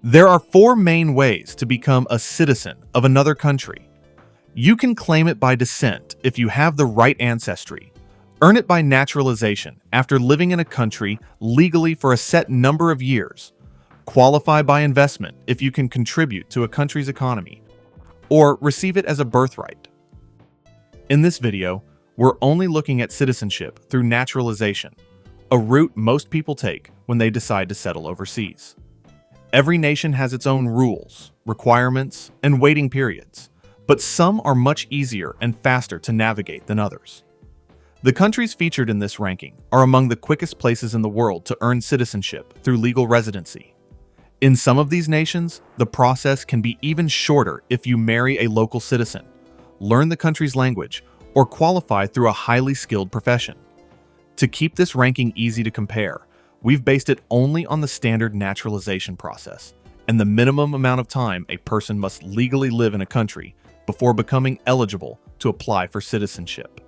There are four main ways to become a citizen of another country. You can claim it by descent if you have the right ancestry, earn it by naturalization after living in a country legally for a set number of years, qualify by investment if you can contribute to a country's economy, or receive it as a birthright. In this video, we're only looking at citizenship through naturalization, a route most people take when they decide to settle overseas. Every nation has its own rules, requirements, and waiting periods, but some are much easier and faster to navigate than others. The countries featured in this ranking are among the quickest places in the world to earn citizenship through legal residency. In some of these nations, the process can be even shorter if you marry a local citizen, learn the country's language, or qualify through a highly skilled profession. To keep this ranking easy to compare, we've based it only on the standard naturalization process and the minimum amount of time a person must legally live in a country before becoming eligible to apply for citizenship.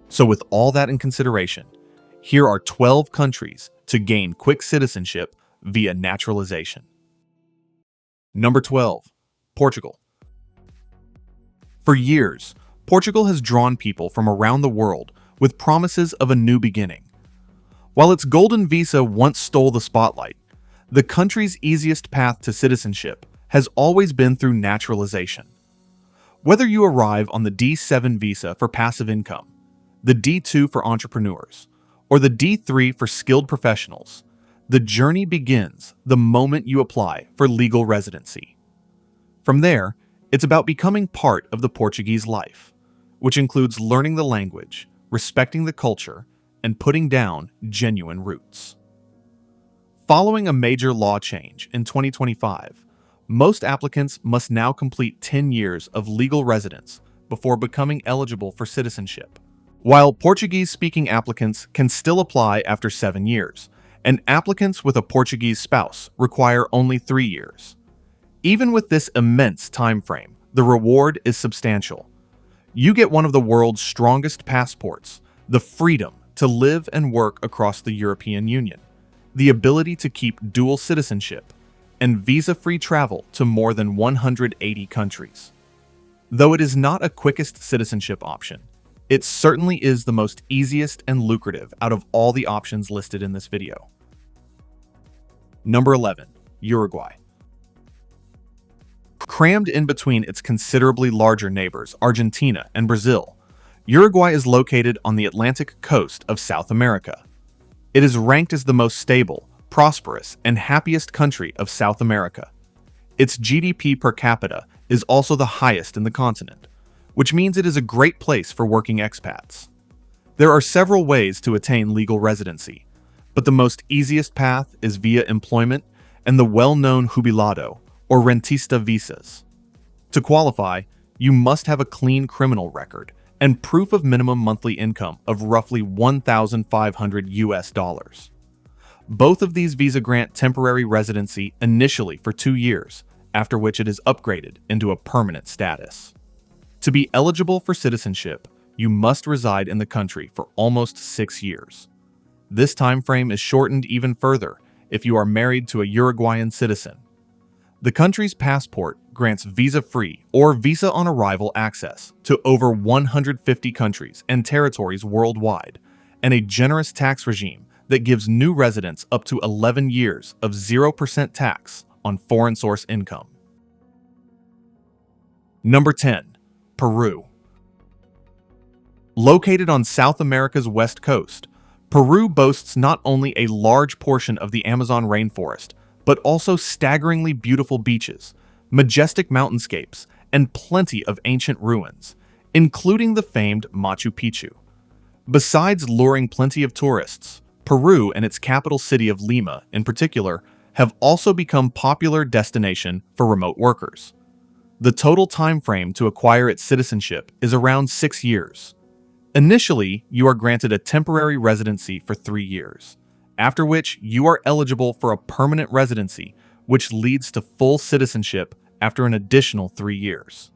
So with all that in consideration, here are 12 countries to gain quick citizenship via naturalization. Number 12, Portugal. For years, Portugal has drawn people from around the world with promises of a new beginning. While its golden visa once stole the spotlight, the country's easiest path to citizenship has always been through naturalization. Whether you arrive on the D7 visa for passive income, the D2 for entrepreneurs, or the D3 for skilled professionals, the journey begins the moment you apply for legal residency. From there, it's about becoming part of the Portuguese life, which includes learning the language, respecting the culture, and putting down genuine roots. Following a major law change in 2025, most applicants must now complete 10 years of legal residence before becoming eligible for citizenship, while Portuguese-speaking applicants can still apply after 7 years, and applicants with a Portuguese spouse require only 3 years. Even with this immense time frame, the reward is substantial. You get one of the world's strongest passports, the freedom to live and work across the European Union, the ability to keep dual citizenship, and visa-free travel to more than 180 countries. Though it is not a quickest citizenship option, it certainly is the most easiest and lucrative out of all the options listed in this video. Number 11, Uruguay. Crammed in between its considerably larger neighbors, Argentina and Brazil, Uruguay is located on the Atlantic coast of South America. It is ranked as the most stable, prosperous, and happiest country of South America. Its GDP per capita is also the highest in the continent, which means it is a great place for working expats. There are several ways to attain legal residency, but the most easiest path is via employment and the well-known jubilado or rentista visas. To qualify, you must have a clean criminal record and proof of minimum monthly income of roughly $1,500. Both of these visas grant temporary residency initially for 2 years, after which it is upgraded into a permanent status. To be eligible for citizenship, you must reside in the country for almost 6 years. This time frame is shortened even further if you are married to a Uruguayan citizen. The country's passport grants visa-free or visa-on-arrival access to over 150 countries and territories worldwide, and a generous tax regime that gives new residents up to 11 years of 0% tax on foreign source income. Number 10, Peru. Located on South America's west coast, Peru boasts not only a large portion of the Amazon rainforest, but also staggeringly beautiful beaches, majestic mountainscapes, and plenty of ancient ruins, including the famed Machu Picchu. Besides luring plenty of tourists, Peru and its capital city of Lima, in particular, have also become popular destination for remote workers. The total time frame to acquire its citizenship is around 6 years. Initially, you are granted a temporary residency for 3 years, after which you are eligible for a permanent residency, which leads to full citizenship after an additional 3 years.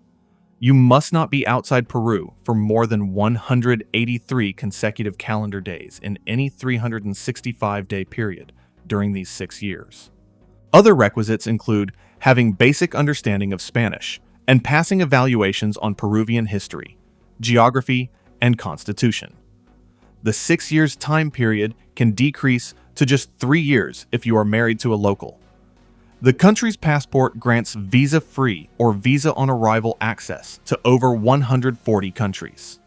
You must not be outside Peru for more than 183 consecutive calendar days in any 365-day period during these 6 years. Other requisites include having basic understanding of Spanish and passing evaluations on Peruvian history, geography, and constitution. The 6 years time period can decrease to just 3 years if you are married to a local. The country's passport grants visa-free or visa-on-arrival access to over 140 countries.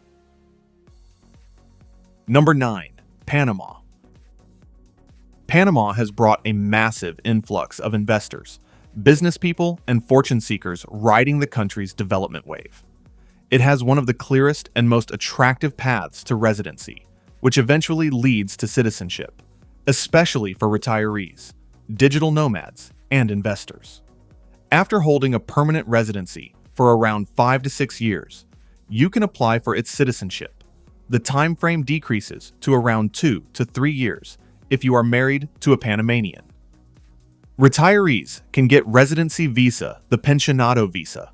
Number 9. Panama. Panama has brought a massive influx of investors, business people, and fortune seekers riding the country's development wave. It has one of the clearest and most attractive paths to residency, which eventually leads to citizenship, especially for retirees, digital nomads, and investors. After holding a permanent residency for around 5 to 6 years, you can apply for its citizenship. The time frame decreases to around 2 to 3 years if you are married to a Panamanian. Retirees can get residency visa, the pensionado visa,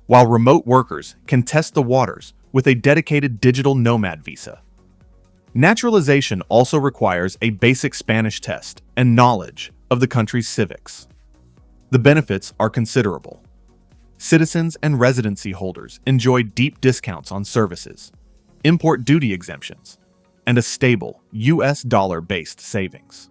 while remote workers can test the waters with a dedicated digital nomad visa. Naturalization also requires a basic Spanish test and knowledge of the country's civics. The benefits are considerable. Citizens and residency holders enjoy deep discounts on services, import duty exemptions, and a stable US dollar-based savings.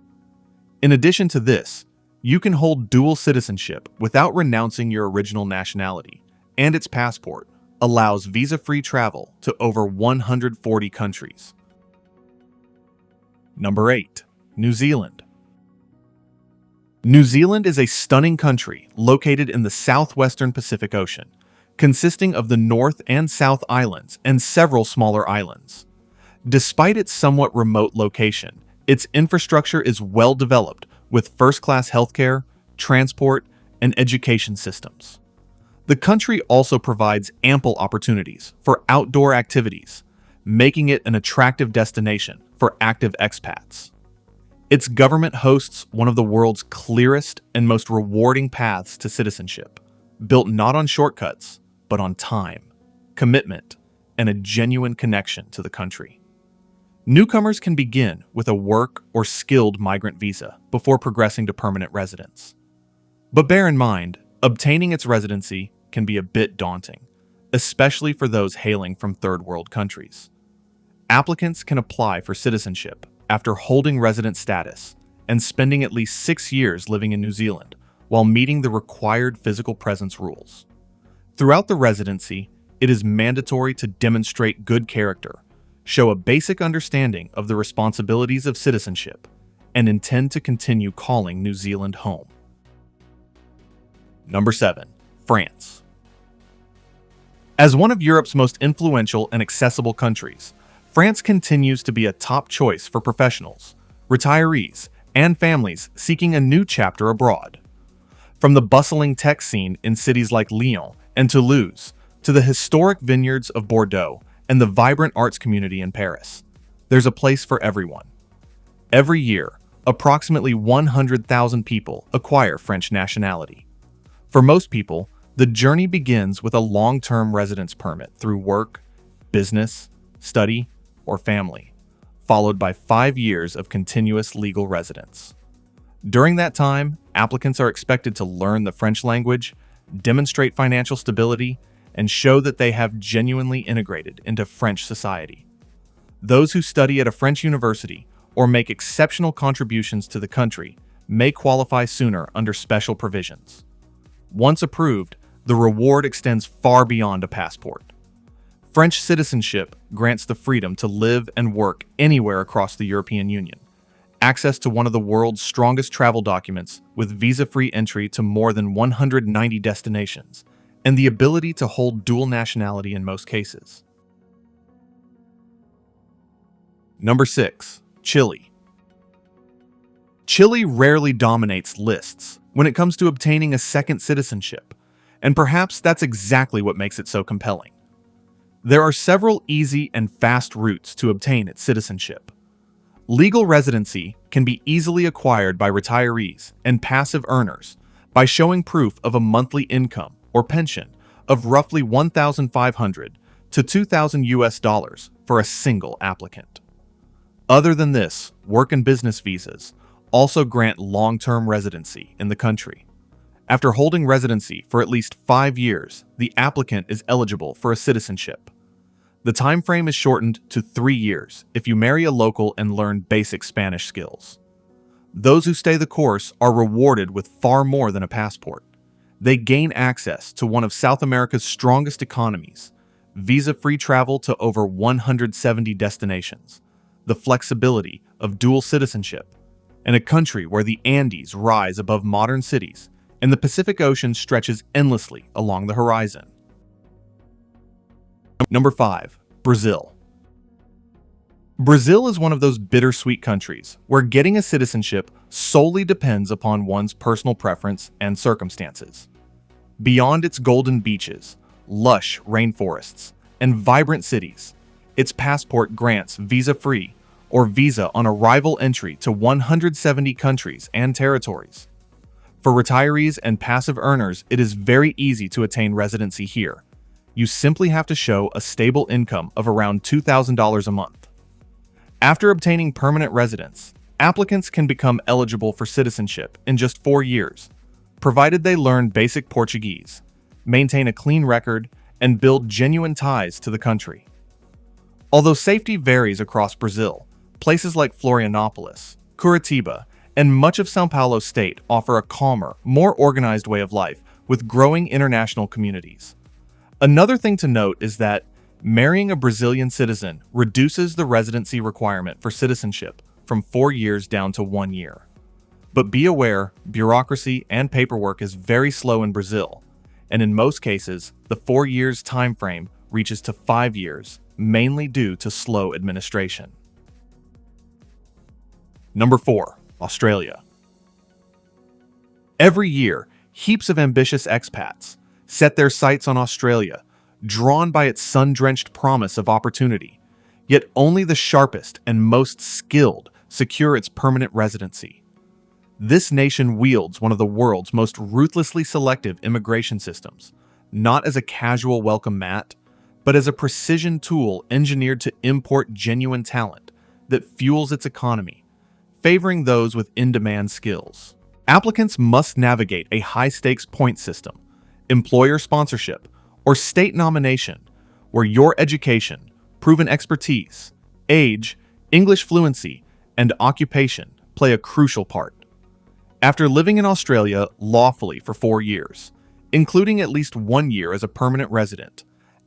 In addition to this, you can hold dual citizenship without renouncing your original nationality, and its passport allows visa-free travel to over 140 countries. Number 8. New Zealand. New Zealand is a stunning country located in the southwestern Pacific Ocean, consisting of the North and South Islands and several smaller islands. Despite its somewhat remote location, its infrastructure is well developed with first-class healthcare, transport, and education systems. The country also provides ample opportunities for outdoor activities, making it an attractive destination for active expats. Its government hosts one of the world's clearest and most rewarding paths to citizenship, built not on shortcuts, but on time, commitment, and a genuine connection to the country. Newcomers can begin with a work or skilled migrant visa before progressing to permanent residence. But bear in mind, obtaining its residency can be a bit daunting, especially for those hailing from third world countries. Applicants can apply for citizenship after holding resident status and spending at least 6 years living in New Zealand while meeting the required physical presence rules. Throughout the residency, it is mandatory to demonstrate good character, show a basic understanding of the responsibilities of citizenship, and intend to continue calling New Zealand home. Number 7. France. As one of Europe's most influential and accessible countries, France continues to be a top choice for professionals, retirees, and families seeking a new chapter abroad. From the bustling tech scene in cities like Lyon and Toulouse to the historic vineyards of Bordeaux and the vibrant arts community in Paris, there's a place for everyone. Every year, approximately 100,000 people acquire French nationality. For most people, the journey begins with a long-term residence permit through work, business, study, or family, followed by 5 years of continuous legal residence. During that time, applicants are expected to learn the French language, demonstrate financial stability, and show that they have genuinely integrated into French society. Those who study at a French university or make exceptional contributions to the country may qualify sooner under special provisions. Once approved, the reward extends far beyond a passport. French citizenship grants the freedom to live and work anywhere across the European Union, access to one of the world's strongest travel documents with visa-free entry to more than 190 destinations, and the ability to hold dual nationality in most cases. Number 6. Chile. Chile rarely dominates lists when it comes to obtaining a second citizenship, and perhaps that's exactly what makes it so compelling. There are several easy and fast routes to obtain its citizenship. Legal residency can be easily acquired by retirees and passive earners by showing proof of a monthly income or pension of roughly $1,500 to $2,000 for a single applicant. Other than this, work and business visas, also grant long-term residency in the country. After holding residency for at least 5 years, the applicant is eligible for a citizenship. The time frame is shortened to 3 years if you marry a local and learn basic Spanish skills. Those who stay the course are rewarded with far more than a passport. They gain access to one of South America's strongest economies, visa-free travel to over 170 destinations, the flexibility of dual citizenship, and a country where the Andes rise above modern cities and the Pacific Ocean stretches endlessly along the horizon. Number 5. Brazil. Brazil is one of those bittersweet countries where getting a citizenship solely depends upon one's personal preference and circumstances. Beyond its golden beaches, lush rainforests, and vibrant cities, its passport grants visa-free or visa on arrival entry to 170 countries and territories. For retirees and passive earners, it is very easy to attain residency here. You simply have to show a stable income of around $2,000 a month. After obtaining permanent residence, applicants can become eligible for citizenship in just 4 years, provided they learn basic Portuguese, maintain a clean record, and build genuine ties to the country. Although safety varies across Brazil, places like Florianopolis, Curitiba, and much of São Paulo state offer a calmer, more organized way of life with growing international communities. Another thing to note is that marrying a Brazilian citizen reduces the residency requirement for citizenship from 4 years down to 1 year. But be aware, bureaucracy and paperwork is very slow in Brazil, and in most cases, the 4 years time frame reaches to 5 years, mainly due to slow administration. Number 4. Australia. Every year, heaps of ambitious expats set their sights on Australia, drawn by its sun-drenched promise of opportunity, yet only the sharpest and most skilled secure its permanent residency. This nation wields one of the world's most ruthlessly selective immigration systems, not as a casual welcome mat, but as a precision tool engineered to import genuine talent that fuels its economy, favoring those with in-demand skills. Applicants must navigate a high-stakes point system, employer sponsorship, or state nomination, where your education, proven expertise, age, English fluency, and occupation play a crucial part. After living in Australia lawfully for 4 years, including at least 1 year as a permanent resident,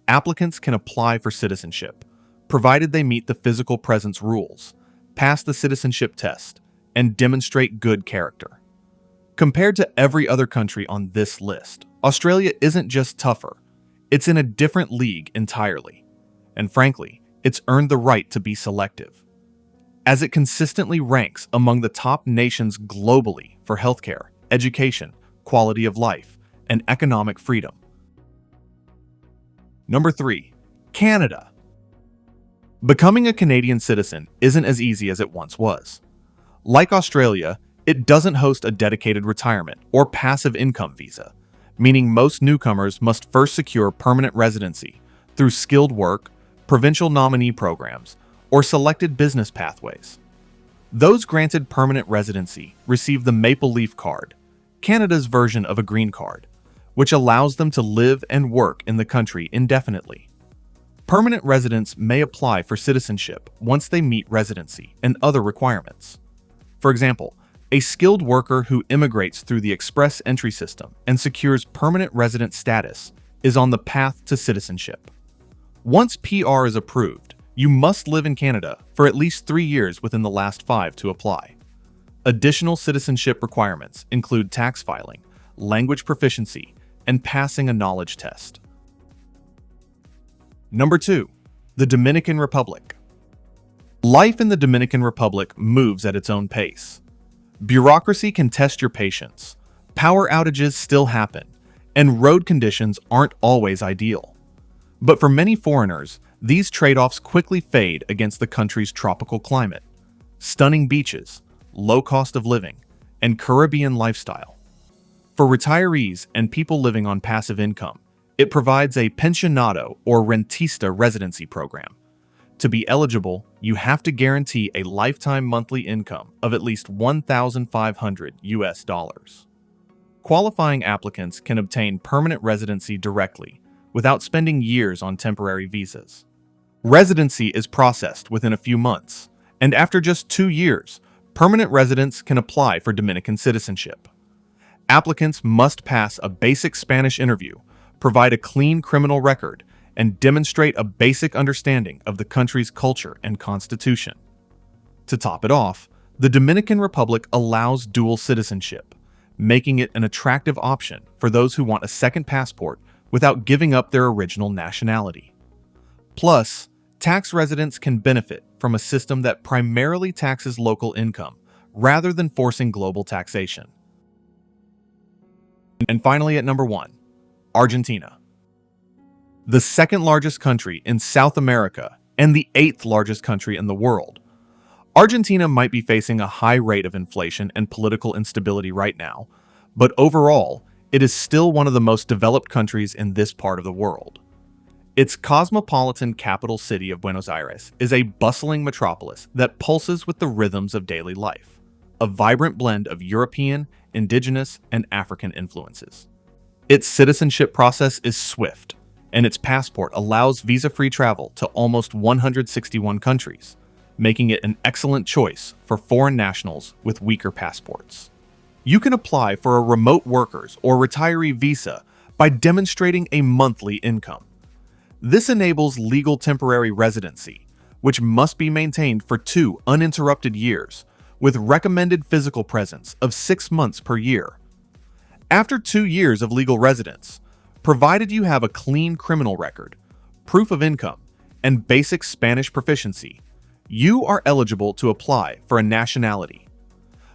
applicants can apply for citizenship, provided they meet the physical presence rules, pass the citizenship test, and demonstrate good character. Compared to every other country on this list, Australia isn't just tougher, it's in a different league entirely. And frankly, it's earned the right to be selective, as it consistently ranks among the top nations globally for healthcare, education, quality of life, and economic freedom. Number 3. Canada. Becoming a Canadian citizen isn't as easy as it once was. Like Australia, it doesn't host a dedicated retirement or passive income visa, meaning most newcomers must first secure permanent residency through skilled work, provincial nominee programs, or selected business pathways. Those granted permanent residency receive the Maple Leaf Card, Canada's version of a green card, which allows them to live and work in the country indefinitely. Permanent residents may apply for citizenship once they meet residency and other requirements. For example, a skilled worker who immigrates through the express entry system and secures permanent resident status is on the path to citizenship. Once PR is approved, you must live in Canada for at least 3 years within the last 5 to apply. Additional citizenship requirements include tax filing, language proficiency, and passing a knowledge test. Number 2. The Dominican Republic. Life in the Dominican Republic moves at its own pace. Bureaucracy can test your patience, power outages still happen, and road conditions aren't always ideal. But for many foreigners, these trade-offs quickly fade against the country's tropical climate, stunning beaches, low cost of living, and Caribbean lifestyle. For retirees and people living on passive income, it provides a pensionado or rentista residency program. To be eligible, you have to guarantee a lifetime monthly income of at least $1,500. Qualifying applicants can obtain permanent residency directly without spending years on temporary visas. Residency is processed within a few months, and after just 2 years, permanent residents can apply for Dominican citizenship. Applicants must pass a basic Spanish interview, provide a clean criminal record, and demonstrate a basic understanding of the country's culture and constitution. To top it off, the Dominican Republic allows dual citizenship, making it an attractive option for those who want a second passport without giving up their original nationality. Plus, tax residents can benefit from a system that primarily taxes local income rather than forcing global taxation. And finally, at number 1, Argentina. The second largest country in South America and the 8th largest country in the world. Argentina might be facing a high rate of inflation and political instability right now, but overall, it is still one of the most developed countries in this part of the world. Its cosmopolitan capital city of Buenos Aires is a bustling metropolis that pulses with the rhythms of daily life, a vibrant blend of European, indigenous, and African influences. Its citizenship process is swift, and its passport allows visa-free travel to almost 161 countries, making it an excellent choice for foreign nationals with weaker passports. You can apply for a remote workers or retiree visa by demonstrating a monthly income. This enables legal temporary residency, which must be maintained for 2 uninterrupted years, with recommended physical presence of 6 months per year. After 2 years of legal residence, provided you have a clean criminal record, proof of income, and basic Spanish proficiency, you are eligible to apply for a nationality.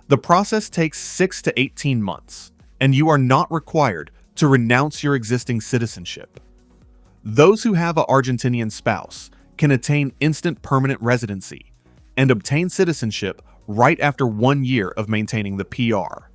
The process takes 6 to 18 months, and you are not required to renounce your existing citizenship. Those who have an Argentinian spouse can attain instant permanent residency and obtain citizenship right after 1 year of maintaining the PR.